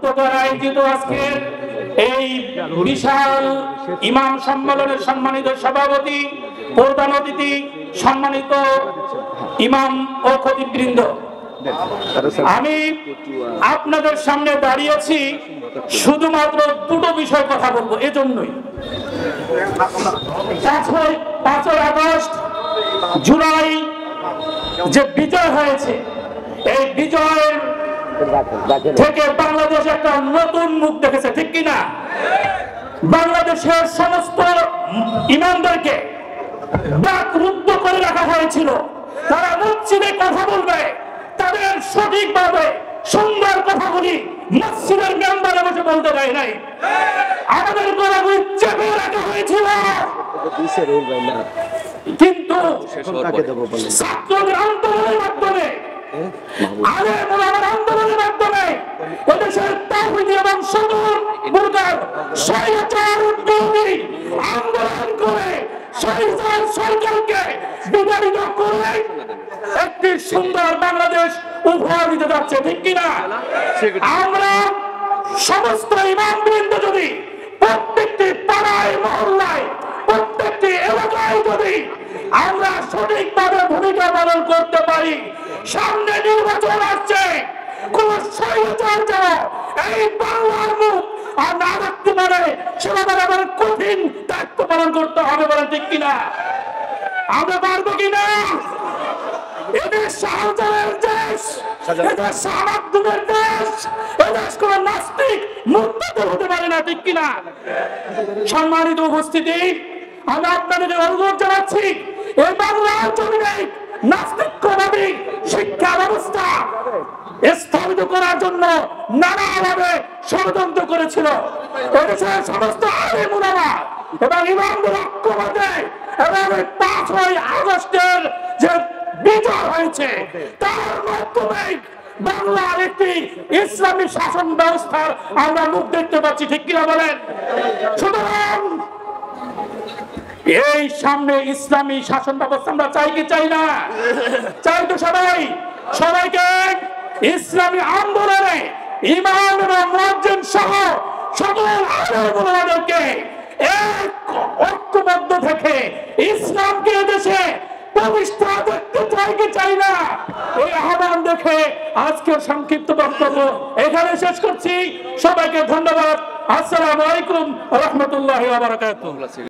উপত্যকার আয়োজিত আজকের এই বিশাল ইমাম সম্মেলনের সম্মানিত সভাপতি, প্রধান অতিথি, সম্মানিত ইমাম ও খতিববৃন্দ, আমি আপনাদের সামনে দাঁড়িয়েছি শুধুমাত্র দুটো বিষয় কথা বলবো। এজন্যই 5ই আগস্ট জুলাই যে বিজয় হয়েছে, এই বিজয়ের থেকে বাংলাদেশ একটা নতুন মুখ দেখেছে, ঠিক কিনা? বাংলাদেশের সমস্ত ইমামদেরকে ডাকরুদ্ধ করে রাখা হয়েছিল। তারা মসজিদে কথা বলবে, তাদের সঠিকভাবে সুন্দর কথাগুলি মসজিদের মেম্বারে বসে বলতে দেয় নাই। আমাদের গলাগুলি চেপে রাখা হয়েছিল, কিন্তু ছাত্রদের আন্দোলনের মাধ্যমে, আন্দোলনের মাধ্যমে এদেশের তাওহীদি এবং সদর বুরকার স্বৈরাচার বিরোধী আন্দোলন করে স্বৈরাচার সরকারকে বিতাড়িত করে একটি সুন্দর বাংলাদেশ উপহার দিতে যাচ্ছে, ঠিক কিনা? আমরা সমস্ত ইমামবৃন্দ যদি প্রত্যেকটি পাড়ায় মহল্লায়, প্রত্যেকটি এলাকায় যদি আমরা সঠিকভাবে ভূমিকা পালন করতে পারি, সামনে নির্বাচন আসছে, কোন স্বৈরাচার যেন এই বাংলার মুখ আর না রাখতে পারে, সেভাবে আবার কঠিন দায়িত্ব পালন করতে হবে, বলেন ঠিক কিনা? আমরা পারবো কিনা? এদের শাহজালালের দেশ, এদের শাহ আব্দুলের দেশ, এদেশ কোন নাস্তিক মুক্ত হতে পারে না, ঠিক কিনা? সম্মানিত উপস্থিতি, আমি আপনাদের অনুরোধ জানাচ্ছি, এই বাংলার জমিনে নাস্তিকবাদী শিক্ষা ব্যবস্থা স্থাপিত করার জন্য নানাভাবে ষড়যন্ত্র করেছিল এদেশের সমস্ত আলেম উলামা এবং ইমামদের ঐক্যমত্যে, এবং 5ই আগস্টের যে বিজয় হয়েছে তার মাধ্যমে বাংলার একটি ইসলামী শাসন ব্যবস্থার আমরা মুখ দেখতে পাচ্ছি, ঠিক কিনা বলেন? সুতরাং এই সামনে ইসলামী শাসন ব্যবস্থা আমরা চাই কি চাই না? চাই তো সবাই। সবাইকে ইসলামী আন্দোলনে ইমাম এবং মুয়াজ্জিন সহ সকল আলেম ওলামাদেরকে এক ঐক্যবদ্ধ থেকে ইসলামকে দেশে প্রতিষ্ঠা করতে চাই কি চাই না? এই আহ্বান দেখে আজকের সংক্ষিপ্ত বক্তব্য এখানে শেষ করছি। সবাইকে ধন্যবাদ। আসসালামু আলাইকুম ওয়া রাহমাতুল্লাহি ওয়া বারাকাতুহু।